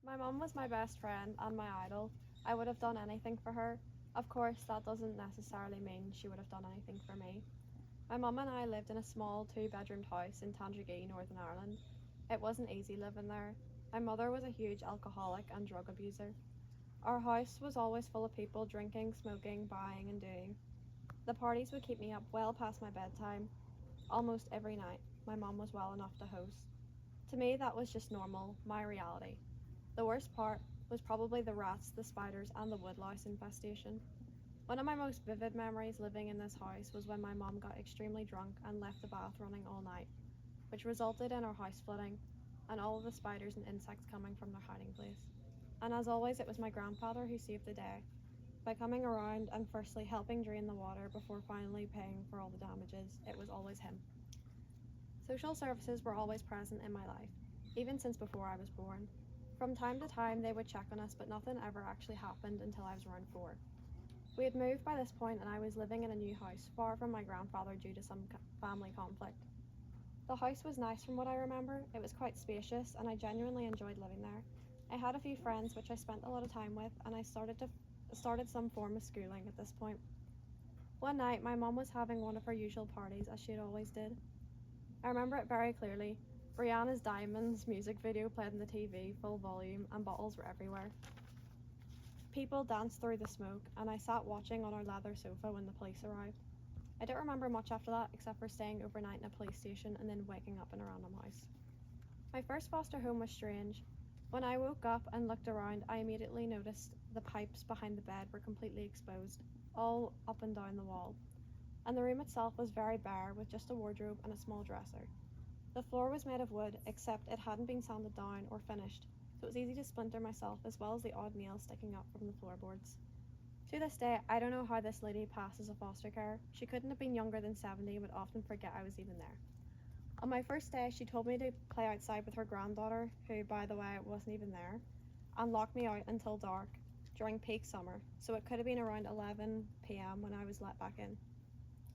My mum was my best friend and my idol. I would have done anything for her. Of course, that doesn't necessarily mean she would have done anything for me. My mum and I lived in a small two-bedroomed house in Tandragee, Northern Ireland. It wasn't easy living there. My mother was a huge alcoholic and drug abuser. Our house was always full of people drinking, smoking, buying, and doing. The parties would keep me up well past my bedtime, almost every night. My mum was well enough to host. To me, that was just normal, my reality. The worst part was probably the rats, the spiders, and the woodlouse infestation. One of my most vivid memories living in this house was when my mum got extremely drunk and left the bath running all night, which resulted in our house flooding and all of the spiders and insects coming from their hiding place. And as always, it was my grandfather who saved the day by coming around and firstly helping drain the water before finally paying for all the damages. It was always him. Social services were always present in my life, even since before I was born. From time to time, they would check on us, but nothing ever actually happened until I was around 4. We had moved by this point, and I was living in a new house, far from my grandfather due to some family conflict. The house was nice from what I remember. It was quite spacious, and I genuinely enjoyed living there. I had a few friends which I spent a lot of time with, and I started some form of schooling at this point. One night, my mum was having one of her usual parties, as she always did. I remember it very clearly. Brianna's Diamonds music video played on the TV, full volume, and bottles were everywhere. People danced through the smoke, and I sat watching on our leather sofa when the police arrived. I don't remember much after that, except for staying overnight in a police station and then waking up in a random house. My first foster home was strange. When I woke up and looked around, I immediately noticed the pipes behind the bed were completely exposed, all up and down the wall, and the room itself was very bare with just a wardrobe and a small dresser. The floor was made of wood, except it hadn't been sanded down or finished, so it was easy to splinter myself as well as the odd nails sticking up from the floorboards. To this day, I don't know how this lady passed as a foster care. She couldn't have been younger than 70 and would often forget I was even there. On my first day, she told me to play outside with her granddaughter, who, by the way, wasn't even there, and locked me out until dark during peak summer, so it could have been around 11 p.m. when I was let back in.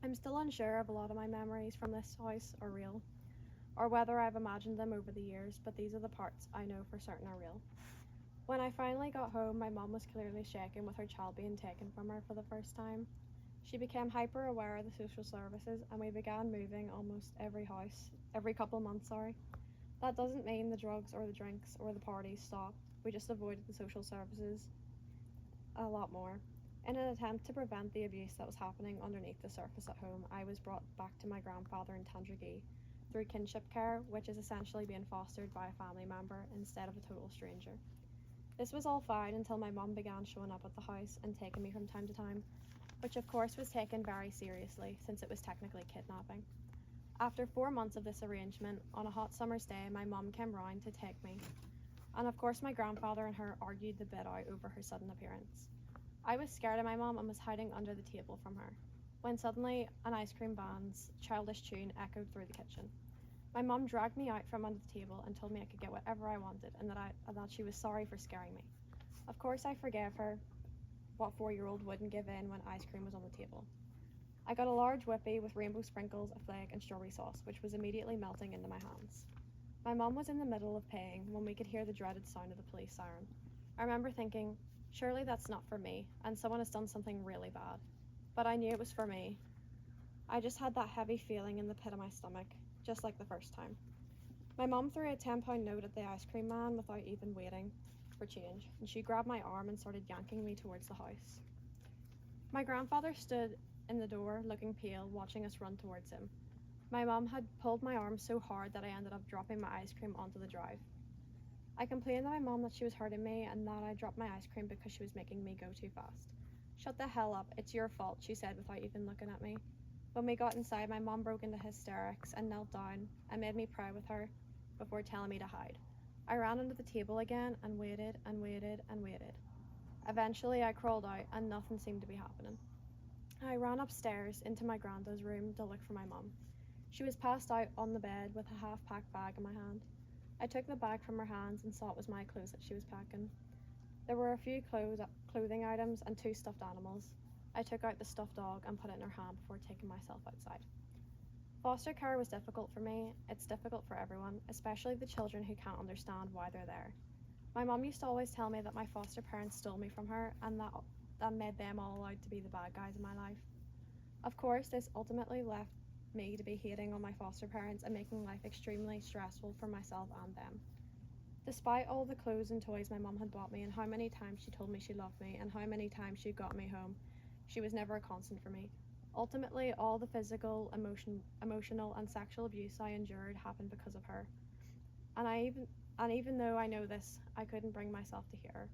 I'm still unsure if a lot of my memories from this house are real, or whether I've imagined them over the years, but these are the parts I know for certain are real. When I finally got home, my mum was clearly shaken with her child being taken from her for the first time. She became hyper aware of the social services, and we began moving almost every couple months, sorry. That doesn't mean the drugs or the drinks or the parties stopped. We just avoided the social services a lot more. In an attempt to prevent the abuse that was happening underneath the surface at home, I was brought back to my grandfather in Tandragee through kinship care, which is essentially being fostered by a family member instead of a total stranger. This was all fine until my mum began showing up at the house and taking me from time to time, which of course was taken very seriously since it was technically kidnapping. After 4 months of this arrangement, on a hot summer's day, my mum came round to take me, and of course my grandfather and her argued the bit out over her sudden appearance. I was scared of my mum and was hiding under the table from her, when suddenly an ice cream van's childish tune echoed through the kitchen. My mum dragged me out from under the table and told me I could get whatever I wanted and that she was sorry for scaring me. Of course I forgave her. What 4-year-old wouldn't give in when ice cream was on the table? I got a large whippy with rainbow sprinkles, a flake, and strawberry sauce, which was immediately melting into my hands. My mum was in the middle of paying when we could hear the dreaded sound of the police siren. I remember thinking, surely that's not for me, and someone has done something really bad. But I knew it was for me. I just had that heavy feeling in the pit of my stomach, just like the first time. My mum threw a £10 note at the ice cream man without even waiting for change, and she grabbed my arm and started yanking me towards the house. My grandfather stood in the door, looking pale, watching us run towards him. My mum had pulled my arm so hard that I ended up dropping my ice cream onto the drive. I complained to my mum that she was hurting me and that I dropped my ice cream because she was making me go too fast. Shut the hell up, it's your fault, she said without even looking at me. When we got inside, my mum broke into hysterics and knelt down and made me pray with her before telling me to hide. I ran under the table again and waited and waited and waited. Eventually, I crawled out and nothing seemed to be happening. I ran upstairs into my granda's room to look for my mum. She was passed out on the bed with a half-packed bag in my hand. I took the bag from her hands and saw it was my clothes that she was packing. There were a few clothing items and 2 stuffed animals. I took out the stuffed dog and put it in her hand before taking myself outside. Foster care was difficult for me. It's difficult for everyone, especially the children who can't understand why they're there. My mum used to always tell me that my foster parents stole me from her and that made them all out to be the bad guys in my life. Of course, this ultimately left me to be hating on my foster parents and making life extremely stressful for myself and them. Despite all the clothes and toys my mum had bought me and how many times she told me she loved me and how many times she got me home, she was never a constant for me. Ultimately, all the physical, emotional, and sexual abuse I endured happened because of her. And even though I know this, I couldn't bring myself to hear her.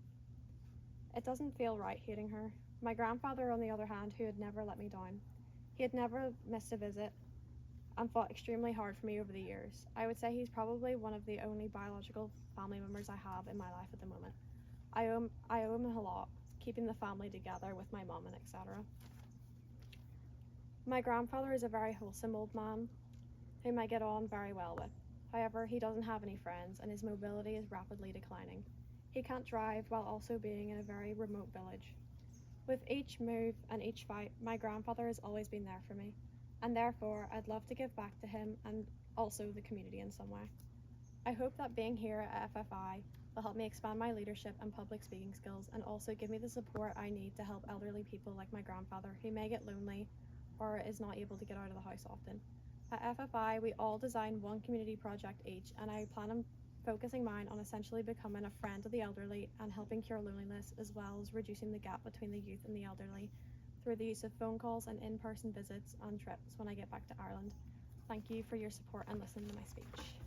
It doesn't feel right hating her. My grandfather, on the other hand, who had never let me down. He had never missed a visit and fought extremely hard for me over the years. I would say he's probably one of the only biological family members I have in my life at the moment. I owe him a lot, keeping the family together with my mum and etc. My grandfather is a very wholesome old man whom I get on very well with. However, he doesn't have any friends and his mobility is rapidly declining. He can't drive while also being in a very remote village. With each move and each fight, my grandfather has always been there for me, and therefore I'd love to give back to him and also the community in some way. I hope that being here at FFI will help me expand my leadership and public speaking skills and also give me the support I need to help elderly people like my grandfather who may get lonely or is not able to get out of the house often. At FFI, we all design one community project each, and I plan on focusing mine on essentially becoming a friend to the elderly and helping cure loneliness, as well as reducing the gap between the youth and the elderly through the use of phone calls and in-person visits and trips when I get back to Ireland. Thank you for your support and listening to my speech.